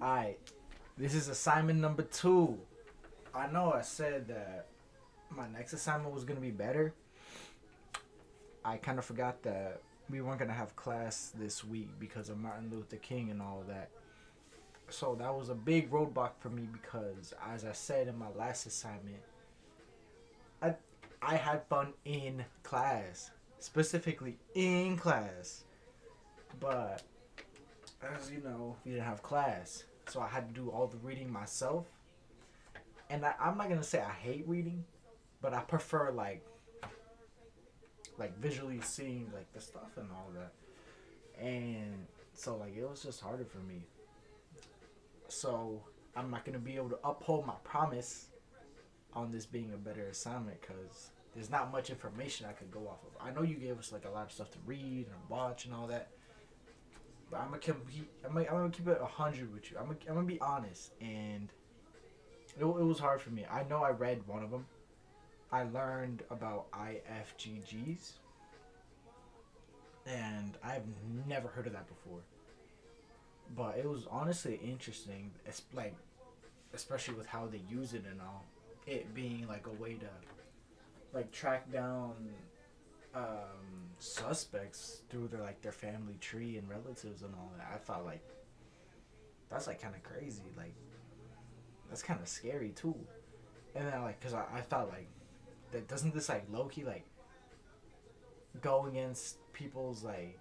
Alright, this is assignment number 2. I know I said that my next assignment was going to be better. I kind of forgot that we weren't going to have class this week because of Martin Luther King and all of that. So that was a big roadblock for me because, as I said in my last assignment, I, I had fun in class. Specifically in class. But, as you know, we didn't have class. So I had to do all the reading myself. And I'm not going to say I hate reading, but I prefer, like visually seeing, like, the stuff and all that. And so, like, it was just harder for me. So I'm not going to be able to uphold my promise on this being a better assignment because there's not much information I could go off of. I know you gave us like a lot of stuff to read and watch and all that, but I'm gonna keep it 100 with you. I'm gonna be honest, and it was hard for me. I know I read one of them. I learned about iFGGs, and I've never heard of that before. But it was honestly interesting. It's like, especially with how they use it and all, it being like a way to like track down suspects through their family tree and relatives and all that. I thought like that's like kind of crazy. Like that's kind of scary too. And then like, cause I thought like that doesn't this like low key like go against people's like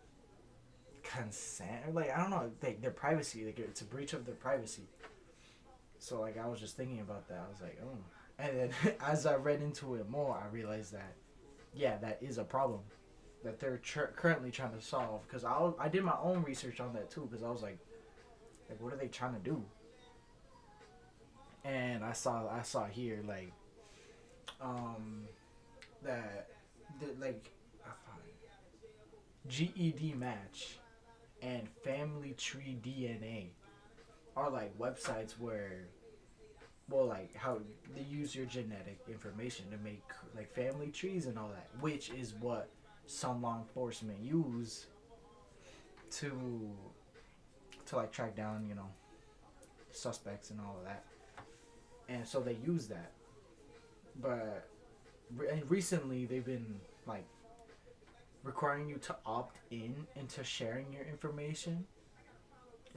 consent or like I don't know like their privacy. Like it's a breach of their privacy. So like I was just thinking about that. I was like, oh. And then as I read into it more, I realized that yeah, that is a problem that they're currently trying to solve. Because I did my own research on that too. Because I was like, what are they trying to do? And I saw here like that like GED match and Family Tree DNA are like websites where well like how they use your genetic information to make like family trees and all that, which is what some law enforcement use to like track down suspects and all of that, and so they use that. But recently they've been like requiring you to opt in into sharing your information,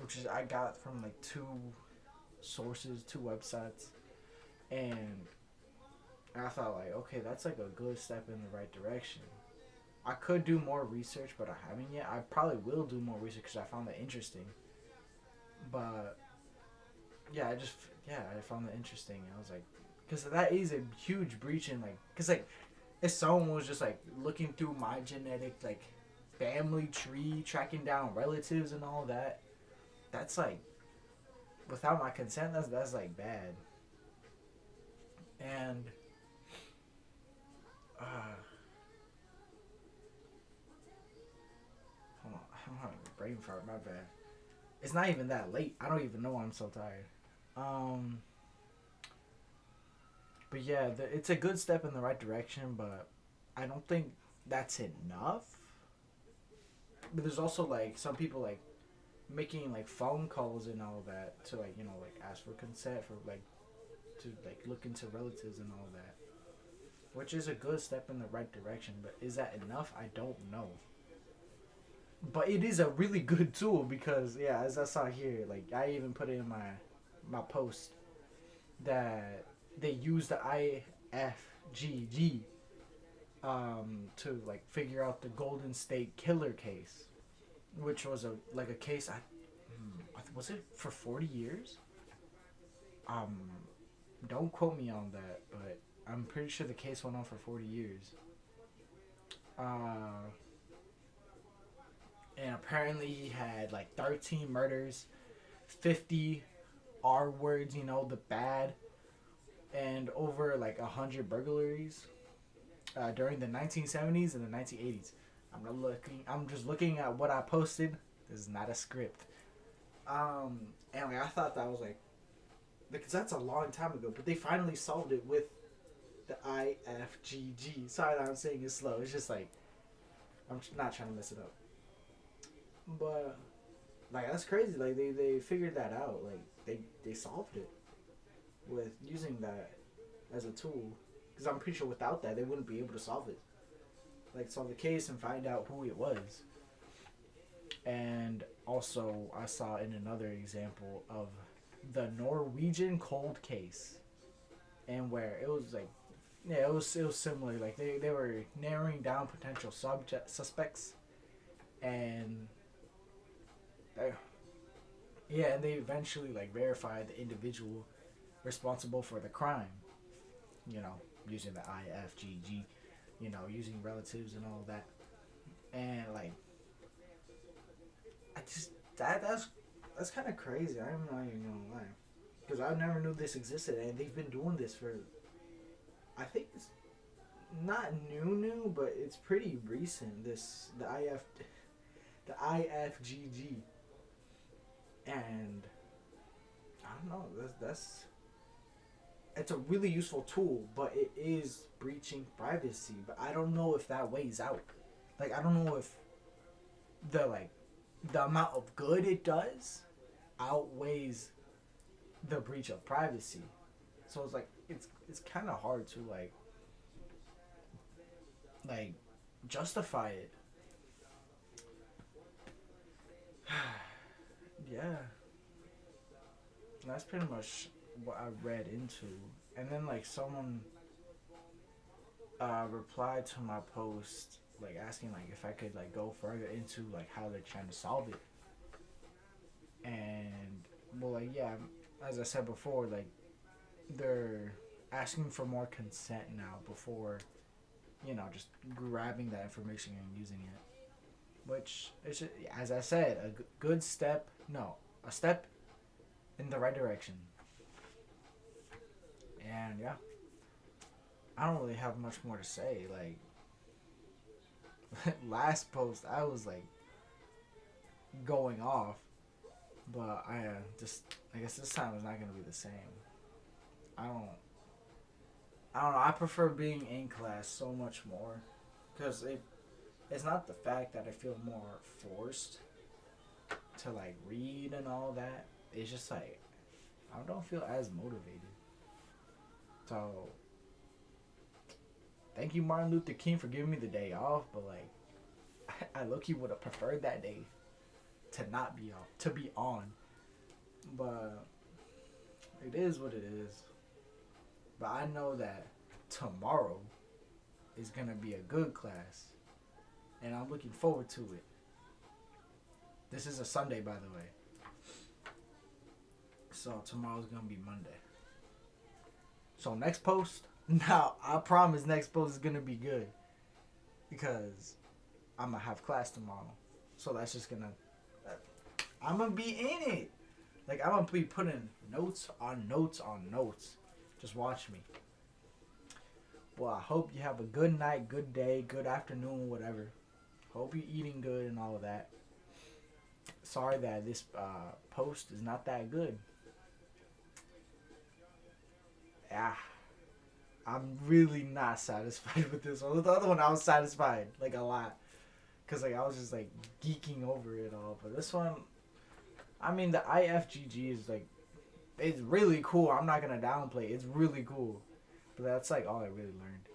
which is I got from like two sources, two websites, and I thought like, okay, that's like a good step in the right direction. I could do more research, but I haven't yet. I probably will do more research because I found that interesting. But yeah, I found that interesting. I was like, because that is a huge breach in like, because like, if someone was just like looking through my genetic like family tree, tracking down relatives and all that, that's like without my consent, that's like bad. And uh, hold on, I'm having a brain fart. My bad. It's not even that late. I don't even know why I'm so tired. Um, but yeah, it's a good step in the right direction, but I don't think that's enough. But there's also like some people like making like phone calls and all that to like like ask for consent for like to like look into relatives and all that, which is a good step in the right direction. But is that enough? I don't know. But it is a really good tool because yeah, as I saw here, like I even put it in my post that they use the iFGG to like figure out the Golden State Killer case, which was a case was it for 40 years? Um, don't quote me on that, but I'm pretty sure the case went on for 40 years. Uh, and apparently he had like 13 murders, 50 R words, the bad, and over like 100 burglaries during the 1970s and the 1980s. I'm not looking. I'm just looking at what I posted. This is not a script. And like I thought that was like because that's a long time ago, but they finally solved it with the iFGG. Sorry that I'm saying it slow. It's just like I'm not trying to mess it up. But like that's crazy. Like they figured that out. Like they solved it with using that as a tool. Because I'm pretty sure without that, they wouldn't be able to solve it. Like, solve the case and find out who it was. And also, I saw in another example of the Norwegian cold case, and where it was like, yeah, it was similar. Like they were narrowing down potential suspects, and they, yeah, and they eventually like verified the individual responsible for the crime. You know, using the iFGG, using relatives and all that, and like I just that's kind of crazy. I'm not even gonna lie, because I never knew this existed, and they've been doing this for, I think it's not new, but it's pretty recent. The IFGG, and I don't know. That's it's a really useful tool, but it is breaching privacy. But I don't know if that weighs out. Like I don't know if the like the amount of good it does outweighs the breach of privacy. So it's like it's kind of hard to like justify it. Yeah, that's pretty much what I read into. And then like someone replied to my post like asking like if I could like go further into like how they're trying to solve it. And well, like yeah, as I said before, like they're asking for more consent now before just grabbing that information and using it, which is, as I said, a good step. No, a step in the right direction. And yeah, I don't really have much more to say. Like last post, I was like going off, but I guess this time is not gonna be the same. I don't. I don't know. I prefer being in class so much more, because it's not the fact that I feel more forced to like read and all that. It's just like I don't feel as motivated. So thank you, Martin Luther King, for giving me the day off. But like I low-key would have preferred that day to not be off, to be on. But it is what it is. But I know that tomorrow is going to be a good class. And I'm looking forward to it. This is a Sunday, by the way. So tomorrow's going to be Monday. So next post, now I promise next post is going to be good. Because I'm going to have class tomorrow. So that's just going to... I'm going to be in it. Like, I'm going to be putting notes on notes on notes. Just watch me. Well, I hope you have a good night, good day, good afternoon, whatever. Hope you're eating good and all of that. Sorry that this post is not that good. Yeah, I'm really not satisfied with this one. With the other one, I was satisfied, like a lot. Because like, I was just like geeking over it all. But this one, I mean, the iFGG is like, it's really cool. I'm not going to downplay it. It's really cool. But that's like all I really learned.